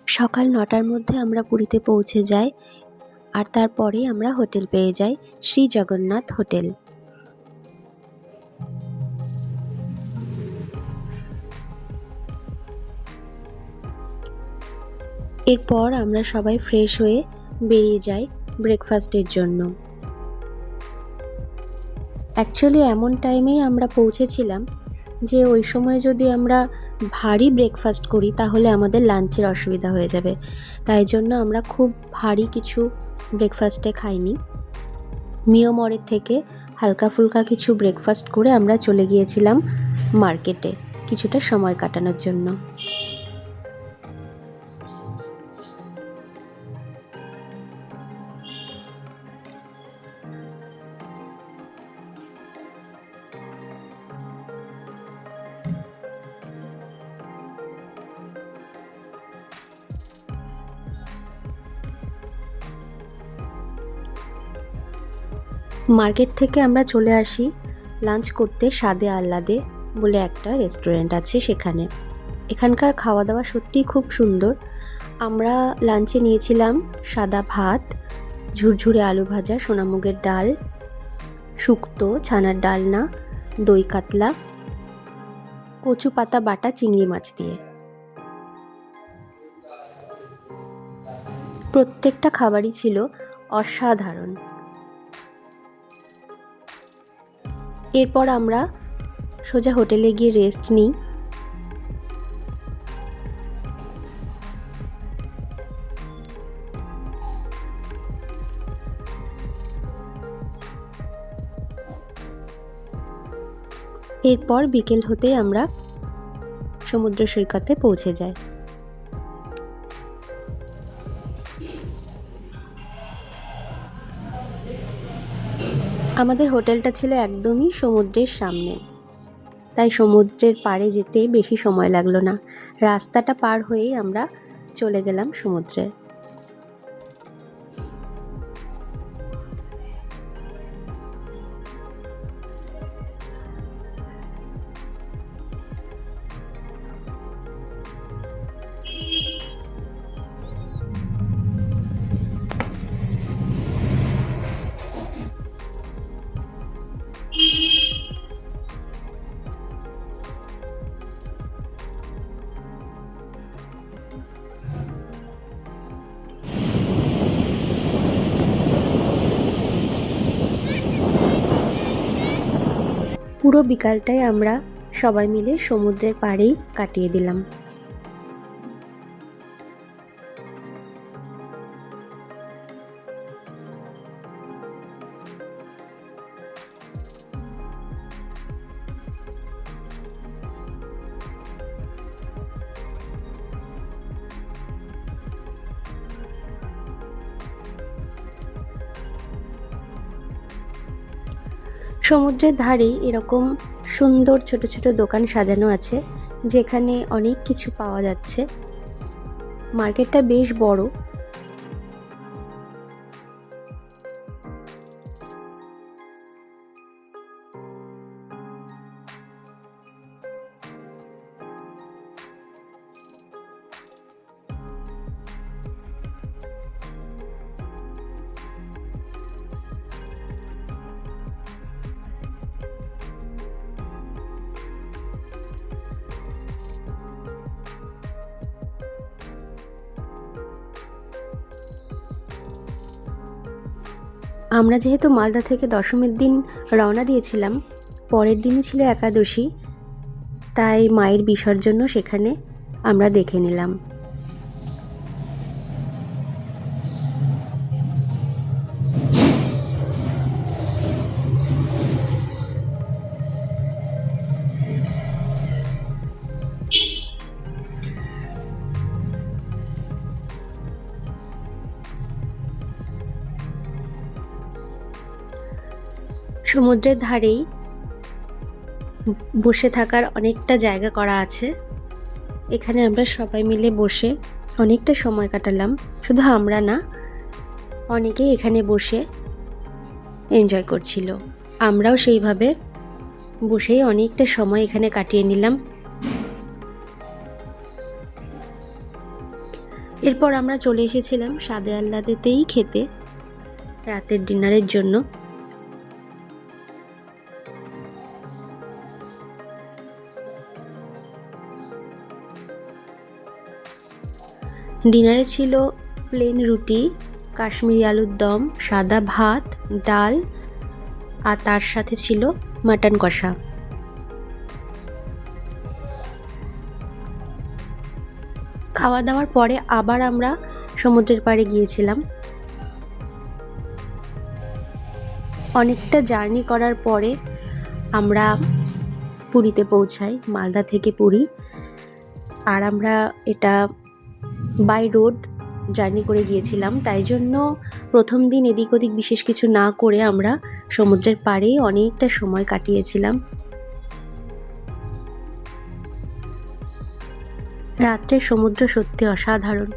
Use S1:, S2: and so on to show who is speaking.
S1: সকাল ৯টার মধ্যে আমরা পুরীতে পৌঁছে যাই, আর তারপরে আমরা হোটেল পেয়ে যাই, শ্রী জগন্নাথ হোটেল। এরপর আমরা সবাই ফ্রেশ হয়ে বেরিয়ে যাই ব্রেকফাস্টের জন্য। অ্যাকচুয়ালি এমন টাইমেই আমরা পৌঁছেছিলাম যে ওই সময় যদি আমরা ভারী ব্রেকফাস্ট করি তাহলে আমাদের লাঞ্চের অসুবিধা হয়ে যাবে। তাই জন্য আমরা খুব ভারী কিছু ব্রেকফাস্টে খাইনি। মিয়মরের থেকে হালকা ফুলকা কিছু ব্রেকফাস্ট করে আমরা চলে গিয়েছিলাম মার্কেটে কিছুটা সময় কাটানোর জন্য। মার্কেট থেকে আমরা চলে আসি লাঞ্চ করতে স্বাদে আহ্লাদে বলে একটা রেস্টুরেন্ট আছে সেখানে। এখানকার খাওয়া দাওয়া সত্যিই খুব সুন্দর। আমরা লাঞ্চে নিয়েছিলাম সাদা ভাত, ঝুরঝুরে আলু ভাজা, সোনামুগের ডাল, শুক্তো, ছানার ডালনা, দই কাতলা, কচু পাতা বাটা চিংড়ি মাছ দিয়ে। প্রত্যেকটা খাবারই ছিল অসাধারণ। এরপর আমরা সোজা হোটেলে গিয়ে রেস্ট নিই। এরপর বিকেল হতেই আমরা সমুদ্র সৈকতে পৌঁছে যাই। আমাদের হোটেলটা ছিল একদমই সমুদ্রের সামনে, তাই সমুদ্রের পাড়ে যেতে বেশি সময় লাগলো না। রাস্তাটা পার হয়েই আমরা চলে গেলাম সমুদ্রে। পুরো বিকালটাই আমরা সবাই মিলে সমুদ্রের পাড়েই কাটিয়ে দিলাম। সমুদ্রের ধারেই এরকম সুন্দর ছোট ছোট দোকান সাজানো আছে, যেখানে অনেক কিছু পাওয়া যাচ্ছে। মার্কেটটা বেশ বড়। আমরা যেহেতু মালদা থেকে দশমীর দিন রওনা দিয়েছিলাম, পরের দিনই ছিল একাদশী, তাই মায়ের বিসর্জনও সেখানে আমরা দেখে নিলাম। সমুদ্রের ধারেই বসে থাকার অনেকটা জায়গা করা আছে। এখানে আমরা সবাই মিলে বসে অনেকটা সময় কাটালাম। শুধু আমরা না, অনেকেই এখানে বসে এনজয় করছিল। আমরাও সেইভাবে বসেই অনেকটা সময় এখানে কাটিয়ে নিলাম। এরপর আমরা চলে এসেছিলাম স্বাদে আহ্লাদেতেই খেতে রাতের ডিনারের জন্য। ডিনারে ছিল প্লেন রুটি, কাশ্মীরি আলুর দম, সাদা ভাত, ডাল আর তার সাথে ছিল মাটন কষা। খাওয়া দাওয়ার পরে আবার আমরা সমুদ্রের পাড়ে গিয়েছিলাম। অনেকটা জার্নি করার পরে আমরা পুরীতে পৌঁছাই, মালদা থেকে পুরী। আর আমরা এটা বাই রোড জার্নি করে গিয়েছিলাম, তাই জন্য প্রথম দিন এদিক ওদিক বিশেষ কিছু না করে আমরা সমুদ্রের পাড়েই অনেকটা সময় কাটিয়েছিলাম। রাত্রে সমুদ্র সত্যি অসাধারণ।